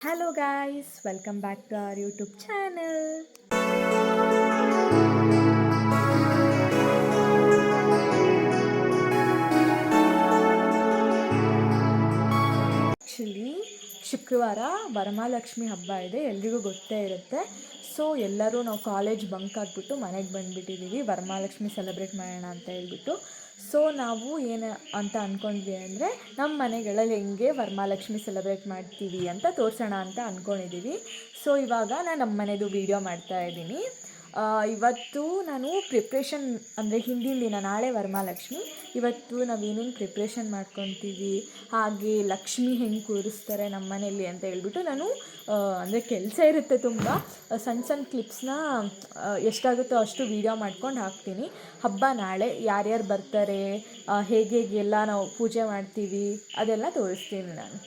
Hello guys, welcome back to our YouTube channel. Actually ಶುಕ್ರವಾರ ವರಮಹಾಲಕ್ಷ್ಮಿ ಹಬ್ಬ ಇದೆ, ಎಲ್ರಿಗೂ ಗೊತ್ತೇ ಇರುತ್ತೆ. ಸೊ ಎಲ್ಲರೂ ನಾವು ಕಾಲೇಜ್ ಬಂಕ್ ಆಗಿಬಿಟ್ಟು ಮನೆಗೆ ಬಂದುಬಿಟ್ಟಿದ್ದೀವಿ, ವರಮಹಾಲಕ್ಷ್ಮಿ ಸೆಲೆಬ್ರೇಟ್ ಮಾಡೋಣ ಅಂತ ಹೇಳ್ಬಿಟ್ಟು. ಸೊ ನಾವು ಏನು ಅಂತ ಅಂದ್ಕೊಂಡ್ವಿ ಅಂದರೆ ನಮ್ಮ ಮನೆಗಳಲ್ಲಿ ಹೆಂಗೆ ವರಮಹಾಲಕ್ಷ್ಮಿ ಸೆಲೆಬ್ರೇಟ್ ಮಾಡ್ತೀವಿ ಅಂತ ತೋರಿಸೋಣ ಅಂತ ಅಂದ್ಕೊಂಡಿದ್ದೀವಿ. ಸೊ ಇವಾಗ ನಾನು ನಮ್ಮ ಮನೆಯದು ವೀಡಿಯೋ ಮಾಡ್ತಾಯಿದ್ದೀನಿ. ಇವತ್ತು ನಾನು ಪ್ರಿಪ್ರೇಷನ್ ಅಂದರೆ ಹಿಂದಿನ ದಿನ ನಾಳೆ ವರಮಹಾಲಕ್ಷ್ಮಿ, ಇವತ್ತು ನಾವು ಏನೇನು ಪ್ರಿಪ್ರೇಷನ್ ಮಾಡ್ಕೊತೀವಿ, ಹಾಗೆ ಲಕ್ಷ್ಮಿ ಹೆಂಗೆ ಕೂರಿಸ್ತಾರೆ ನಮ್ಮ ಮನೆಯಲ್ಲಿ ಅಂತ ಹೇಳ್ಬಿಟ್ಟು ನಾನು ಅಂದರೆ ಕೆಲಸ ಇರುತ್ತೆ ತುಂಬ, ಸಣ್ಣ ಸಣ್ಣ ಕ್ಲಿಪ್ಸ್ನ ಎಷ್ಟಾಗುತ್ತೋ ಅಷ್ಟು ವೀಡಿಯೋ ಮಾಡ್ಕೊಂಡು ಹಾಕ್ತೀನಿ. ಹಬ್ಬ ನಾಳೆ, ಯಾರ್ಯಾರು ಬರ್ತಾರೆ, ಹೇಗೆಲ್ಲ ನಾವು ಪೂಜೆ ಮಾಡ್ತೀವಿ ಅದೆಲ್ಲ ತೋರಿಸ್ತೀನಿ ನಾನು.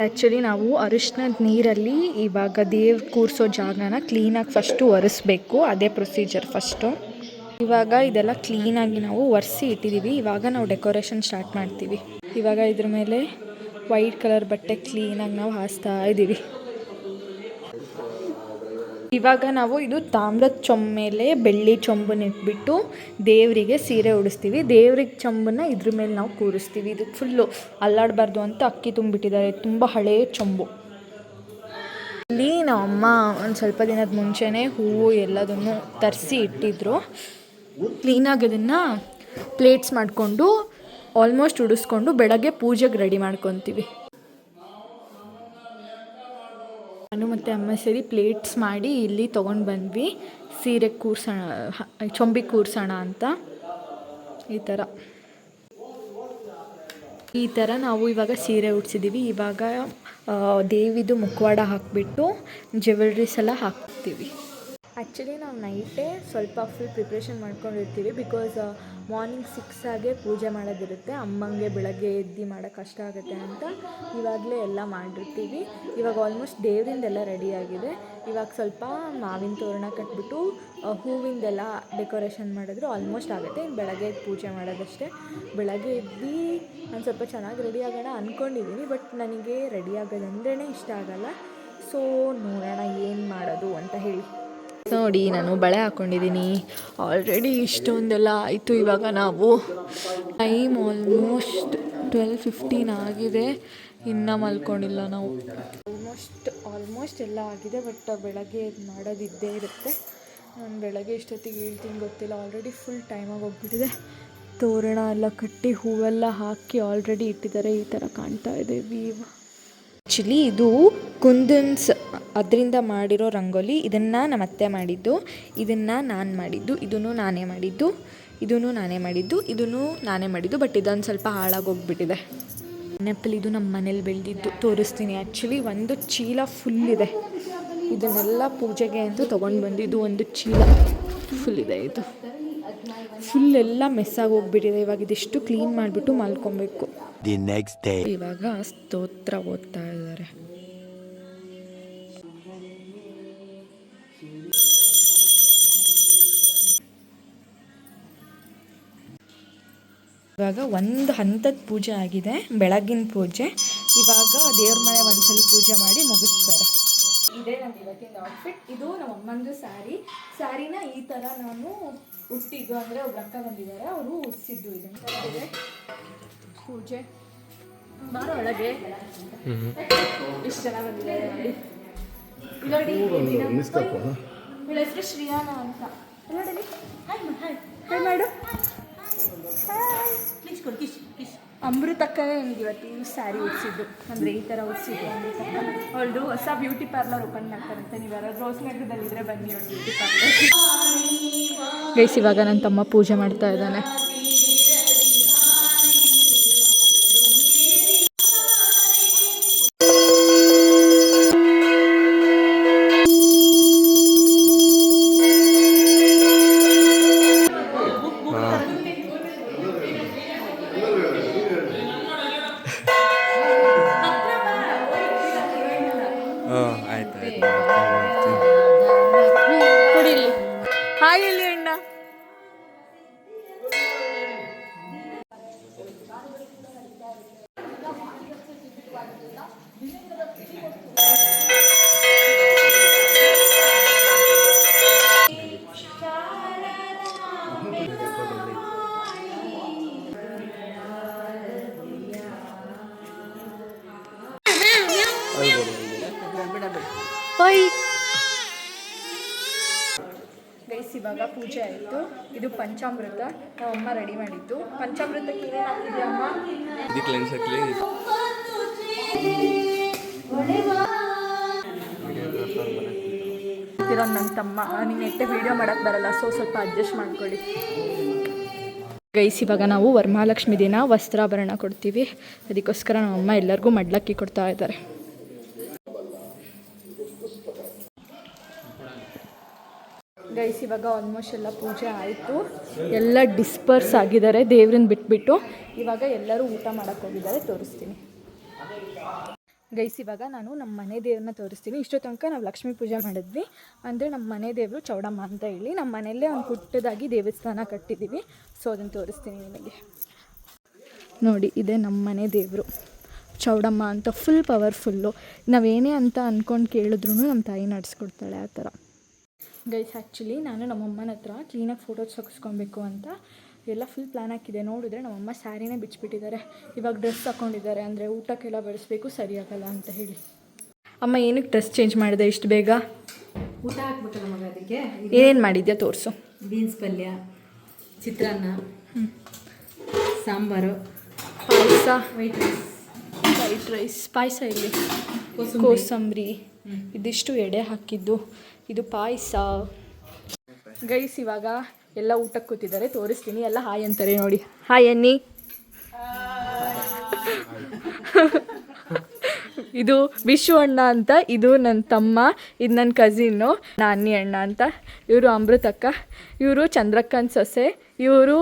ಆ್ಯಕ್ಚುಲಿ ನಾವು ಅರಿಶಿನದ ನೀರಲ್ಲಿ ಇವಾಗ ದೇವ್ರು ಕೂರಿಸೋ ಜಾಗನ ಕ್ಲೀನಾಗಿ ಫಸ್ಟು ಒರೆಸ್ಬೇಕು, ಅದೇ ಪ್ರೊಸೀಜರ್ ಫಸ್ಟು. ಇವಾಗ ಇದೆಲ್ಲ ಕ್ಲೀನಾಗಿ ನಾವು ಒರೆಸಿ ಇಟ್ಟಿದ್ದೀವಿ. ಇವಾಗ ನಾವು ಡೆಕೋರೇಷನ್ ಸ್ಟಾರ್ಟ್ ಮಾಡ್ತೀವಿ. ಇವಾಗ ಇದ್ರ ಮೇಲೆ ವೈಟ್ ಕಲರ್ ಬಟ್ಟೆ ಕ್ಲೀನಾಗಿ ನಾವು ಹಾಸ್ತಾ ಇದ್ದೀವಿ. ಇವಾಗ ನಾವು ಇದು ತಾಮ್ರದ ಚೊಂಬು ಮೇಲೆ ಬೆಳ್ಳಿ ಚೊಂಬನ್ನ ಇಟ್ಬಿಟ್ಟು ದೇವರಿಗೆ ಸೀರೆ ಉಡಿಸ್ತೀವಿ. ದೇವ್ರಿಗೆ ಚೊಂಬನ್ನ ಇದ್ರ ಮೇಲೆ ನಾವು ಕೂರಿಸ್ತೀವಿ. ಇದು ಫುಲ್ಲು ಅಲ್ಲಾಡಬಾರ್ದು ಅಂತ ಅಕ್ಕಿ ತುಂಬಿಟ್ಟಿದ್ದಾರೆ, ತುಂಬ ಹಳೆಯ ಚೊಂಬು. ಇಲ್ಲಿ ನಮ್ಮಮ್ಮ ಒಂದು ಸ್ವಲ್ಪ ದಿನದ ಮುಂಚೆನೇ ಹೂವು ಎಲ್ಲದನ್ನು ತರಿಸಿ ಇಟ್ಟಿದ್ರು. ಕ್ಲೀನಾಗಿ ಅದನ್ನು ಪ್ಲೇಟ್ಸ್ ಮಾಡಿಕೊಂಡು ಆಲ್ಮೋಸ್ಟ್ ಉಡಿಸ್ಕೊಂಡು ಬೆಳಗ್ಗೆ ಪೂಜೆಗೆ ರೆಡಿ ಮಾಡ್ಕೊತೀವಿ. ನಾನು ಮತ್ತು ಅಮ್ಮ ಸೇರಿ ಪ್ಲೇಟ್ಸ್ ಮಾಡಿ ಇಲ್ಲಿ ತೊಗೊಂಡು ಬಂದ್ವಿ, ಸೀರೆ ಕೂರ್ಸೋಣ, ಚೊಂಬಿಗೆ ಕೂರ್ಸೋಣ ಅಂತ. ಈ ಥರ ನಾವು ಇವಾಗ ಸೀರೆ ಉಡ್ಸಿದ್ದೀವಿ. ಇವಾಗ ದೇವಿದು ಮುಖವಾಡ ಹಾಕಿಬಿಟ್ಟು ಜ್ಯುವೆಲ್ರೀಸ್ ಎಲ್ಲ ಹಾಕ್ತೀವಿ. ಆ್ಯಕ್ಚುಲಿ ನಾವು ನೈಟೇ ಸ್ವಲ್ಪ ಫುಲ್ ಪ್ರಿಪ್ರೇಷನ್ ಮಾಡ್ಕೊಂಡಿರ್ತೀವಿ, ಬಿಕಾಸ್ ಮಾರ್ನಿಂಗ್ 6 ಪೂಜೆ ಮಾಡೋದಿರುತ್ತೆ. ಅಮ್ಮಂಗೆ ಬೆಳಗ್ಗೆ ಎದ್ದು ಮಾಡೋಕ್ಕೆ ಕಷ್ಟ ಆಗುತ್ತೆ ಅಂತ ಇವಾಗಲೇ ಎಲ್ಲ ಮಾಡಿರ್ತೀವಿ. ಇವಾಗ ಆಲ್ಮೋಸ್ಟ್ ದೇವರಿಂದೆಲ್ಲ ರೆಡಿಯಾಗಿದೆ. ಇವಾಗ ಸ್ವಲ್ಪ ಮಾವಿನ ತೋರಣ ಕಟ್ಬಿಟ್ಟು ಹೂವಿಂದೆಲ್ಲ ಡೆಕೋರೇಷನ್ ಮಾಡಿದ್ರೆ ಆಲ್ಮೋಸ್ಟ್ ಆಗುತ್ತೆ. ಇನ್ನು ಬೆಳಗ್ಗೆ ಪೂಜೆ ಮಾಡೋದಷ್ಟೇ. ಬೆಳಗ್ಗೆ ಎದ್ದು ನಾನು ಸ್ವಲ್ಪ ಚೆನ್ನಾಗಿ ರೆಡಿ ಆಗೋಣ ಅಂದ್ಕೊಂಡಿದ್ದೀನಿ, ಬಟ್ ನನಗೆ ರೆಡಿ ಆಗೋದಂದ್ರೇ ಇಷ್ಟ ಆಗೋಲ್ಲ. ಸೊ ನೋಡೋಣ ಏನು ಮಾಡೋದು ಅಂತ ಹೇಳಿ. ನೋಡಿ, ನಾನು ಬಳೆ ಹಾಕ್ಕೊಂಡಿದ್ದೀನಿ. ಆಲ್ರೆಡಿ ಇಷ್ಟೊಂದೆಲ್ಲ ಆಯಿತು. ಇವಾಗ ನಾವು ಟೈಮ್ ಆಲ್ಮೋಸ್ಟ್ 12:15 ಆಗಿದೆ, ಇನ್ನೂ ಮಲ್ಕೊಂಡಿಲ್ಲ ನಾವು. ಆಲ್ಮೋಸ್ಟ್ ಎಲ್ಲ ಆಗಿದೆ, ಬಟ್ ಬೆಳಗ್ಗೆ ಮಾಡೋದಿದ್ದೇ ಇರುತ್ತೆ. ನಾನು ಬೆಳಗ್ಗೆ ಎಷ್ಟೊತ್ತಿಗೆ ಹೇಳ್ತೀನಿ ಗೊತ್ತಿಲ್ಲ, ಆಲ್ರೆಡಿ ಫುಲ್ ಟೈಮಾಗಿ ಹೋಗ್ಬಿಟ್ಟಿದೆ. ತೋರಣ ಎಲ್ಲ ಕಟ್ಟಿ ಹೂವೆಲ್ಲ ಹಾಕಿ ಆಲ್ರೆಡಿ ಇಟ್ಟಿದ್ದಾರೆ. ಈ ಥರ ಕಾಣ್ತಾ ಇದೆ ವ್ಯೂ. ಆ್ಯಕ್ಚುಲಿ ಇದು ಕುಂದನ್ಸ್ ಅದರಿಂದ ಮಾಡಿರೋ ರಂಗೋಲಿ. ಇದನ್ನು ನಮ್ಮ ಅತ್ತೆ ಮಾಡಿದ್ದು, ಇದನ್ನು ನಾನು ಮಾಡಿದ್ದು, ಇದನ್ನು ನಾನೇ ಮಾಡಿದ್ದು, ಇದನ್ನು ನಾನೇ ಮಾಡಿದ್ದು, ಇದನ್ನು ನಾನೇ ಮಾಡಿದ್ದು. ಬಟ್ ಇದೊಂದು ಸ್ವಲ್ಪ ಹಾಳಾಗೋಗ್ಬಿಟ್ಟಿದೆ. ನೆನಪಲ್ಲಿ ಇದು ನಮ್ಮ ಮನೇಲಿ ಬೆಳೆದಿದ್ದು, ತೋರಿಸ್ತೀನಿ. ಆ್ಯಕ್ಚುಲಿ ಒಂದು ಚೀಲ ಫುಲ್ ಇದೆ. ಇದನ್ನೆಲ್ಲ ಪೂಜೆಗೆ ಅಂತ ತೊಗೊಂಡು ಬಂದಿದ್ದು ಒಂದು ಚೀಲ ಫುಲ್ ಇದೆ. ಇದು ಫುಲ್ ಎಲ್ಲ ಮೆಸ್ಸಾಗಿ ಹೋಗ್ಬಿಟ್ಟಿದೆ. ಇವಾಗ ಇದಿಷ್ಟು ಕ್ಲೀನ್ ಮಾಡಿಬಿಟ್ಟು ಮಲ್ಕೊಬೇಕು. ಇವಾಗ ಸ್ತೋತ್ರ ಓದ್ತಾ ಇದ್ದಾರೆ. ಇವಾಗ ಒಂದು ಹಂತದ ಪೂಜೆ ಆಗಿದೆ, ಬೆಳಗಿನ ಪೂಜೆ. ಇವಾಗ ದೇವ್ರ ಮನೆ ಒಂದ್ಸಲಿ ಪೂಜೆ ಮಾಡಿ ಮುಗಿಸ್ತಾರೆ. ಇದೇ ನನ್ನ ಇವತ್ತಿನ ಔಟ್ಫಿಟ್. ಇದು ನಮ್ಮ ಅಮ್ಮಂದು ಸ್ಯಾರಿನ ಈ ಥರ ನಾನು ಉಟ್ಟಿದ್ದು, ಅಂದರೆ ಒಬ್ರು ಅಕ್ಕ ಬಂದಿದ್ದಾರೆ, ಅವರು ಉಟ್ಟಿಸಿದ್ದು. ಇದನ್ನು ಪೂಜೆ ಬಾರೋ ಒಳಗೆ ಇಷ್ಟು ಜನ ಬಂದಿದ್ದಾರೆ ನೋಡಿ. ಇವಳ ಹೆಸರು ಶ್ರೀಯಾನ ಅಂತ. ನೋಡಿ, ಹಾಯ್ ಮಾಡು. ಅಮೃತಕ್ಕನೇ ನನಗೆ ಇವತ್ತು ಸ್ಯಾರಿ ಉಡಿಸಿದ್ದು, ಅಂದರೆ ಈ ಥರ ಉಡಿಸಿದ್ದು. ಅವಳದು ಹೊಸ ಬ್ಯೂಟಿ ಪಾರ್ಲರ್ ಓಪನ್ ಮಾಡ್ತಾರಂತೆ. ನೀವು ಯಾರಾದರೂ ಹೊಸನಗರದಲ್ಲಿದ್ದರೆ ಬನ್ನಿ ಅವ್ಳು ಬ್ಯೂಟಿ ಪಾರ್ಲರ್. ಗೈಸ್, ಇವಾಗ ನನ್ನ ತಮ್ಮ ಪೂಜೆ ಮಾಡ್ತಾ ಇದ್ದಾನೆ. ಕುಡಿಲಿ. ಹಾಯ್ ಹೇಳಿ ಅಣ್ಣ. ಹೋಯ್ ಗೈಸ್, ಇವಾಗ ಪೂಜೆ ಆಯಿತು. ಇದು ಪಂಚಾಮೃತ ನಮ್ಮ ಅಮ್ಮ ರೆಡಿ ಮಾಡಿದ್ದು. ಪಂಚಾಮೃತಕ್ಕೆ ಏನೇನು ಹಾಕಿದೆ ಅಮ್ಮ? ನನ್ನ ತಮ್ಮ ನೀನು ನೆಟ್ಟೆ ವೀಡಿಯೋ ಮಾಡೋಕ್ಕೆ ಬರಲ್ಲ, ಸ್ವಲ್ಪ ಅಡ್ಜಸ್ಟ್ ಮಾಡ್ಕೊಳ್ಳಿ. ಗೈಸ್, ಇವಾಗ ನಾವು ವರಮಹಾಲಕ್ಷ್ಮಿ ದಿನ ವಸ್ತ್ರಾಭರಣ ಕೊಡ್ತೀವಿ. ಅದಕ್ಕೋಸ್ಕರ ನಮ್ಮ ಅಮ್ಮ ಎಲ್ಲರಿಗೂ ಮಡ್ಲಕ್ಕಿ ಕೊಡ್ತಾ ಇದ್ದಾರೆ. ಗೈಸ್, ಇವಾಗ ಆಲ್ಮೋಸ್ಟ್ ಎಲ್ಲ ಪೂಜೆ ಆಯಿತು. ಎಲ್ಲ ಡಿಸ್ಪರ್ಸ್ ಆಗಿದ್ದಾರೆ ದೇವ್ರನ್ನ ಬಿಟ್ಬಿಟ್ಟು. ಇವಾಗ ಎಲ್ಲರೂ ಊಟ ಮಾಡೋಕ್ಕೆ ಹೋಗಿದ್ದಾರೆ, ತೋರಿಸ್ತೀನಿ. ಗೈಸ್, ಇವಾಗ ನಾನು ನಮ್ಮ ಮನೆ ದೇವ್ರನ್ನ ತೋರಿಸ್ತೀನಿ. ಇಷ್ಟೋ ತನಕ ನಾವು ಲಕ್ಷ್ಮೀ ಪೂಜೆ ಮಾಡಿದ್ವಿ. ಅಂದರೆ ನಮ್ಮ ಮನೆ ದೇವರು ಚೌಡಮ್ಮ ಅಂತ ಹೇಳಿ ನಮ್ಮ ಮನೆಯಲ್ಲೇ ಒಂದು ಪುಟ್ಟದಾಗಿ ದೇವಸ್ಥಾನ ಕಟ್ಟಿದ್ದೀವಿ. ಸೊ ಅದನ್ನು ತೋರಿಸ್ತೀನಿ ನಿಮಗೆ. ನೋಡಿ, ಇದೇ ನಮ್ಮ ಮನೆ ದೇವರು ಚೌಡಮ್ಮ ಅಂತ. Full powerful. ನಾವೇನೇ ಅಂತ ಅಂದ್ಕೊಂಡು ಕೇಳಿದ್ರು ನಮ್ಮ ತಾಯಿ ನಡೆಸ್ಕೊಡ್ತಾಳೆ ಆ ಥರ. ಗೈಸ್, ಆ್ಯಕ್ಚುಲಿ ನಾನು ನಮ್ಮಮ್ಮನ ಹತ್ರ ಕ್ಲೀನಾಗಿ ಫೋಟೋಸ್ ತೆಗೆಸ್ಕೊಬೇಕು ಅಂತ ಎಲ್ಲ ಫುಲ್ ಪ್ಲ್ಯಾನ್ ಹಾಕಿದೆ. ನೋಡಿದ್ರೆ ನಮ್ಮಮ್ಮ ಸ್ಯಾರಿನೇ ಬಿಚ್ಚಿಬಿಟ್ಟಿದ್ದಾರೆ. ಇವಾಗ ಡ್ರೆಸ್ ಹಾಕ್ಕೊಂಡಿದ್ದಾರೆ. ಅಂದರೆ ಊಟಕ್ಕೆಲ್ಲ ಬಡಿಸ್ಬೇಕು, ಸರಿಯಾಗಲ್ಲ ಅಂತ ಹೇಳಿ. ಅಮ್ಮ ಏನಕ್ಕೆ ಡ್ರೆಸ್ ಚೇಂಜ್ ಮಾಡಿದೆ ಇಷ್ಟು ಬೇಗ? ಊಟ ಹಾಕ್ಬೇಕಲ್ಲ ಮಗ, ಅದಕ್ಕೆ. ಏನೇನು ಮಾಡಿದ್ಯಾ ತೋರಿಸು. ಬೀನ್ಸ್ ಪಲ್ಯ, ಚಿತ್ರಾನ್ನ, ಸಾಂಬಾರು, ಪಾಯಸ, ವೈಟ್ ರೈಸ್, ಪಾಯಸ ಇಲ್ಲಿ ಕೋಸಂಬರಿ, ಇದಿಷ್ಟು ಎಡೆ ಹಾಕಿದ್ದು, ಇದು ಪಾಯಸ. ಗೈಸ್, ಇವಾಗ ಎಲ್ಲ ಊಟಕ್ಕೆ ಕೂತಿದ್ದಾರೆ, ತೋರಿಸ್ತೀನಿ. ಎಲ್ಲ ಹಾಯ್ ಅಂತಾರೆ ನೋಡಿ. ಹಾಯ್ ಅನ್ನಿ. ಇದು ವಿಶು ಅಣ್ಣ ಅಂತ, ಇದು ನನ್ನ ತಮ್ಮ, ಇದು ನನ್ನ ಕಸಿನ್ನು ನಾನಿ ಅಣ್ಣ ಅಂತ. ಇವರು ಅಮೃತಕ್ಕ, ಇವರು ಚಂದ್ರಕ್ಕನ ಸೊಸೆ, ಇವರು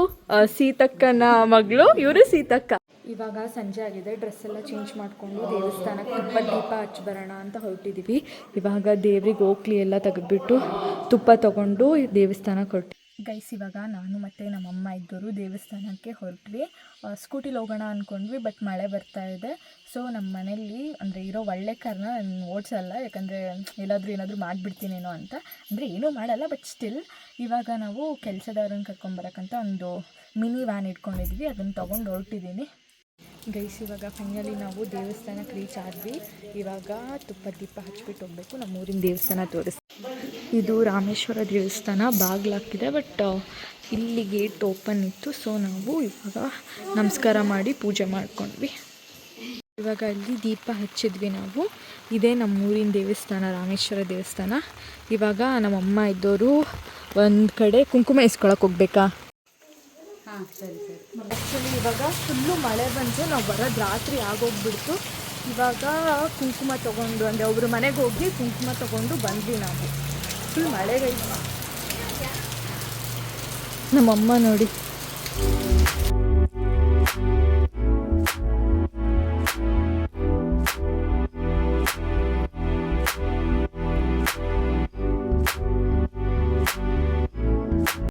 ಸೀತಕ್ಕನ ಮಗಳು, ಇವರು ಸೀತಕ್ಕ. ಇವಾಗ ಸಂಜೆ ಆಗಿದೆ. ಡ್ರೆಸ್ ಎಲ್ಲ ಚೇಂಜ್ ಮಾಡಿಕೊಂಡು ದೇವಸ್ಥಾನಕ್ಕೆ ತುಪ್ಪ ದೀಪ ಹಚ್ಚಿ ಬರೋಣ ಅಂತ ಹೊರಟಿದ್ದೀವಿ. ಇವಾಗ ದೇವ್ರಿಗೆ ಓಕ್ಲಿ ಎಲ್ಲ ತೆಗೆದ್ಬಿಟ್ಟು ತುಪ್ಪ ತೊಗೊಂಡು ದೇವಸ್ಥಾನಕ್ಕೆ ಹೊರಟಿ. ಗೈಸ್, ಇವಾಗ ನಾನು ಮತ್ತು ನಮ್ಮಮ್ಮ ಇದ್ದರು ದೇವಸ್ಥಾನಕ್ಕೆ ಹೊರಟ್ವಿ. ಸ್ಕೂಟಿಲಿ ಹೋಗೋಣ ಅಂದ್ಕೊಂಡ್ವಿ, ಬಟ್ ಮಳೆ ಬರ್ತಾ ಇದೆ. ಸೊ ನಮ್ಮ ಮನೇಲಿ ಅಂದರೆ ಇರೋ ಒಳ್ಳೆ ಕಾರಣ ನಾನು ಓಡಿಸಲ್ಲ, ಯಾಕಂದರೆ ಏನಾದರೂ ಮಾಡಿಬಿಡ್ತೀನೇನೋ ಅಂತ. ಅಂದರೆ ಏನೂ ಮಾಡಲ್ಲ, ಬಟ್ ಸ್ಟಿಲ್ ಇವಾಗ ನಾವು ಕೆಲಸದವ್ರನ್ನ ಕರ್ಕೊಂಬರೋಕ್ಕಂತ ಒಂದು ಮಿನಿ ವ್ಯಾನ್ ಇಟ್ಕೊಂಡಿದ್ವಿ. ಅದನ್ನು ತೊಗೊಂಡು ಹೊರಟಿದ್ದೀನಿ. ಗೈಸ್, ಇವಾಗ ಫೈನಲಿ ನಾವು ದೇವಸ್ಥಾನಕ್ಕೆ ರೀಚ್ ಆದ್ವಿ. ಇವಾಗ ತುಪ್ಪ ದೀಪ ಹಚ್ಬಿಟ್ಟು ಹೋಗಬೇಕು. ನಮ್ಮ ಊರಿನ ದೇವಸ್ಥಾನ ತೋರಿಸ್ತೀವಿ. ಇದು ರಾಮೇಶ್ವರ ದೇವಸ್ಥಾನ. ಬಾಗಿಲಾಕಿದೆ, ಬಟ್ ಇಲ್ಲಿ ಗೇಟ್ ಓಪನ್ ಇತ್ತು. ಸೊ ನಾವು ಇವಾಗ ನಮಸ್ಕಾರ ಮಾಡಿ ಪೂಜೆ ಮಾಡ್ಕೊಂಡ್ವಿ. ಇವಾಗ ಅಲ್ಲಿ ದೀಪ ಹಚ್ಚಿದ್ವಿ ನಾವು. ಇದೇ ನಮ್ಮ ಊರಿನ ದೇವಸ್ಥಾನ, ರಾಮೇಶ್ವರ ದೇವಸ್ಥಾನ. ಇವಾಗ ನಮ್ಮಮ್ಮ ಇದ್ದವರು ಒಂದು ಕಡೆ ಕುಂಕುಮ ಇಸ್ಕೊಳಕ್ಕೆ ಹೋಗ್ಬೇಕಾ? ಸರಿ. ಆ್ಯಕ್ಚುಲಿ ಇವಾಗ ಫುಲ್ಲು ಮಳೆ ಬಂತು, ನಾವು ಬರೋದು ರಾತ್ರಿ ಆಗೋಗ್ಬಿಡ್ತು. ಇವಾಗ ಕುಂಕುಮ ತೊಗೊಂಡು ಅಂದರೆ ಒಬ್ಬರು ಮನೆಗೆ ಹೋಗಿ ಕುಂಕುಮ ತೊಗೊಂಡು ಬಂದ್ವಿ ನಾವು. ಫುಲ್ ಮಳೆಗೈತೆ. ನಮ್ಮಮ್ಮ ನೋಡಿ